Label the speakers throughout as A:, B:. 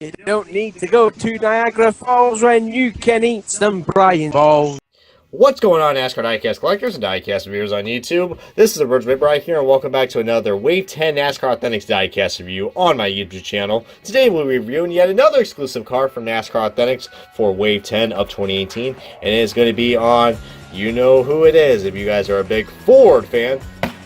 A: You don't need to go to Niagara Falls when you can eat some Brian balls.
B: What's going on, NASCAR diecast collectors and diecast reviewers on YouTube? This is the Virgin Brian here, and welcome back to another Wave 10 NASCAR Authentics diecast review on my YouTube channel. Today we'll be reviewing yet another exclusive car from NASCAR Authentics for Wave 10 of 2018, and it is going to be on, you know who it is if you guys are a big Ford fan.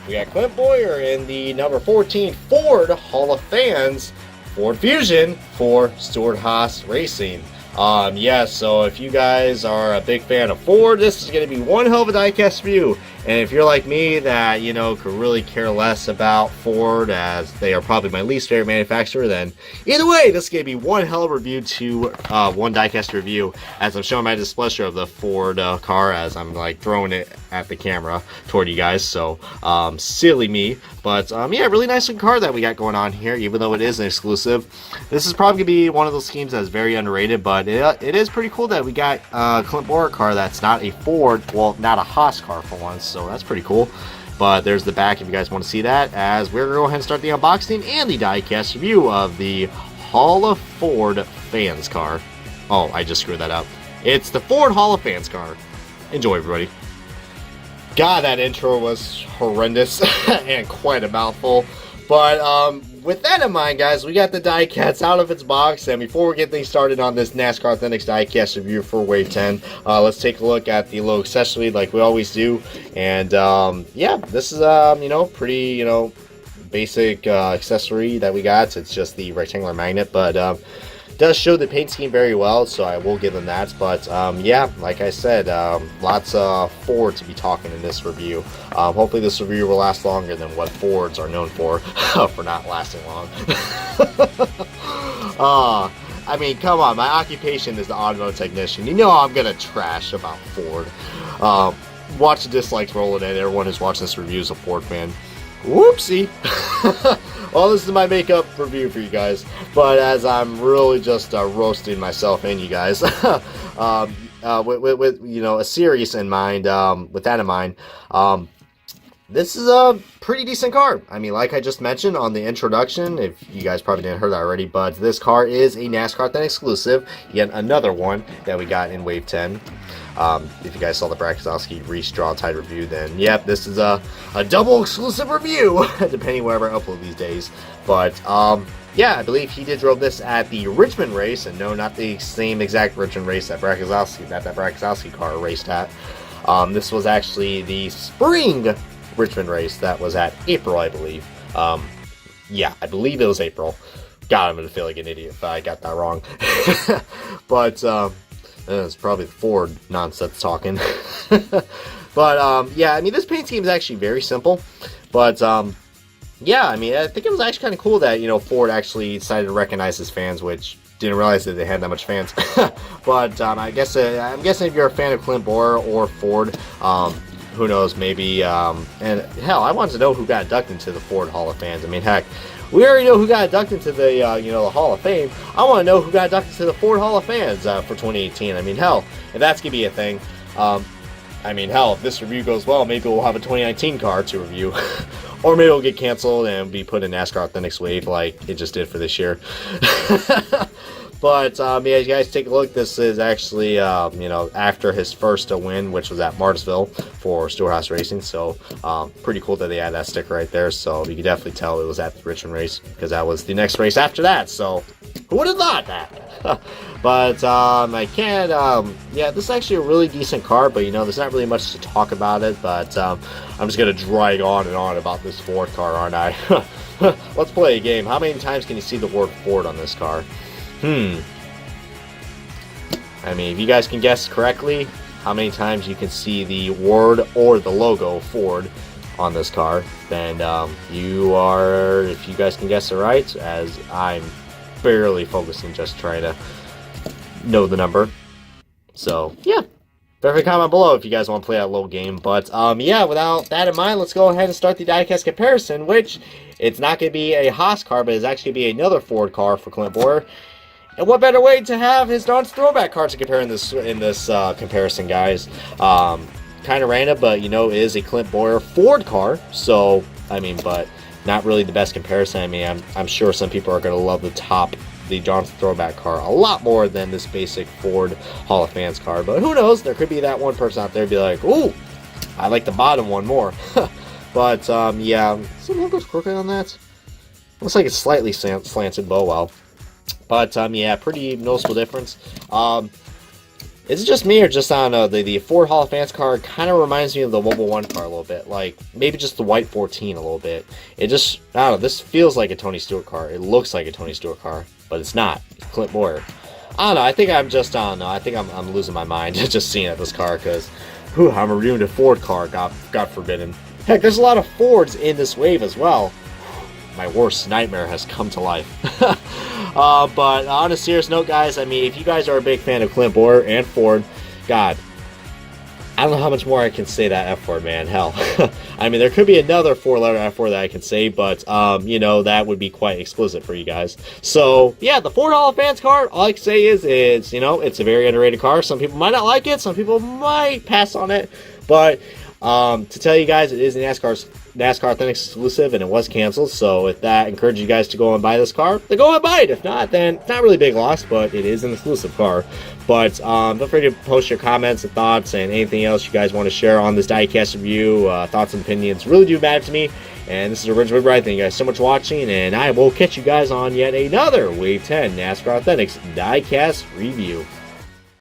B: We got Clint Bowyer in the number 14 Ford Hall of Fans Ford Fusion for Stewart-Haas Racing. So if you guys are a big fan of Ford, this is going to be one hell of a diecast review. And if you're like me that, could really care less about Ford, as they are probably my least favorite manufacturer, then either way, this is going to be one hell of a review to one diecast review, as I'm showing my displeasure of the Ford car as I'm like throwing it at the camera toward you guys. So silly me. But really nice looking car that we got going on here, even though it is an exclusive. This is probably going to be one of those schemes that's very underrated, but it is pretty cool that we got a Clint Bowyer car that's not a Ford, well, not a Haas car for once, so that's pretty cool. But there's the back if you guys want to see that, as we're going to go ahead and start the unboxing and the diecast review of the Hall of Ford Fans car. Oh, I just screwed that up. It's the Ford Hall of Fans car. Enjoy, everybody. God, that intro was horrendous and quite a mouthful. But with that in mind, guys, we got the diecast out of its box. And before we get things started on this NASCAR Authentics diecast review for Wave 10, let's take a look at the little accessory like we always do. And this is pretty basic accessory that we got. It's just the rectangular magnet, but does show the paint scheme very well, so I will give them that. But like I said, lots of Ford to be talking in this review. Hopefully this review will last longer than what Fords are known for not lasting long. I mean, come on, my occupation is the automotive technician. You know I'm gonna trash about Ford. Watch the dislikes rolling in. Everyone who's watching this review is a Ford fan. Whoopsie. Well, this is my makeup review for you guys, but as I'm really just roasting myself in, you guys, with a series in mind, with that in mind, this is a pretty decent car. I mean, like I just mentioned on the introduction, if you guys probably didn't hear that already, but this car is a NASCAR Authentic exclusive, yet another one that we got in Wave 10. If you guys saw the Brad Keselowski Reese Draw Tide review, then yep, this is a double exclusive review, depending wherever I upload these days. But I believe he did drove this at the Richmond race, and no, not the same exact Richmond race that Brad Keselowski car raced at. This was actually the spring Richmond race that was at April, I believe. I believe it was April. God, I'm gonna feel like an idiot if I got that wrong. But it's probably the Ford nonsense talking. But I mean, this paint scheme is actually very simple. But I mean, I think it was actually kind of cool that Ford actually decided to recognize his fans, which didn't realize that they had that much fans. But I'm guessing if you're a fan of Clint Bowyer or Ford, who knows, maybe and hell, I wanted to know who got inducted into the Ford Hall of Fans. I mean, heck, we already know who got inducted into the the Hall of Fame. I want to know who got inducted to the Ford Hall of Fans for 2018. I mean, hell, if that's gonna be a thing, I mean, hell, if this review goes well, maybe we'll have a 2019 car to review, or maybe it'll get canceled and be put in NASCAR Authentics Wave like it just did for this year. But you guys take a look. This is actually after his first win, which was at Martinsville for Stewart-Haas Racing. So pretty cool that they had that sticker right there. So you can definitely tell it was at the Richmond race, because that was the next race after that. So who would have thought that? But I can't. This is actually a really decent car, but there's not really much to talk about it. But I'm just gonna drag on and on about this Ford car, aren't I? Let's play a game. How many times can you see the word Ford on this car? I mean, if you guys can guess correctly how many times you can see the word or the logo Ford on this car, then if you guys can guess it right, as I'm barely focusing, just trying to know the number. So, definitely comment below if you guys want to play that little game. But, without that in mind, let's go ahead and start the diecast comparison, which it's not going to be a Haas car, but it's actually going to be another Ford car for Clint Bowyer. And what better way to have his Don's throwback car to compare in this comparison, guys? Kind of random, but it is a Clint Bowyer Ford car. So I mean, but not really the best comparison. I mean, I'm sure some people are going to love the top the Johnson throwback car a lot more than this basic Ford Hall of Fans car. But who knows? There could be that one person out there be like, ooh, I like the bottom one more. But yeah, is the logo crooked on that? Looks like it's slightly slanted bow well. But yeah, pretty noticeable difference. Is it just me, or just, I don't know, the Ford Hall of Fans car kind of reminds me of the Mobile 1 car a little bit. Like, maybe just the white 14 a little bit. It just, I don't know, this feels like a Tony Stewart car. It looks like a Tony Stewart car, but it's not. It's Clint Bowyer. I don't know, I think I'm just, I don't know, I think I'm losing my mind just seeing this car, because, I'm reviewing a Ford car, God forbidden. Heck, there's a lot of Fords in this wave as well. My worst nightmare has come to life. But on a serious note, guys, I mean, if you guys are a big fan of Clint Bowyer and Ford, God, I don't know how much more I can say that F word, man. Hell. I mean, there could be another 4-letter F word that I can say, but, you know, that would be quite explicit for you guys. So, yeah, the Ford Hall of Fans car, all I can say is, you know, it's a very underrated car. Some people might not like it. Some people might pass on it. But to tell you guys, it is a NASCAR Authentic exclusive, and it was canceled. So if that encourages you guys to go and buy this car, then go and buy it. If not, then it's not really a big loss, but it is an exclusive car. But don't forget to post your comments and thoughts and anything else you guys want to share on this diecast review. Thoughts and opinions really do matter to me. And this is Original Bright. Thank you guys so much for watching, and I will catch you guys on yet another Wave 10 NASCAR Authentics diecast review.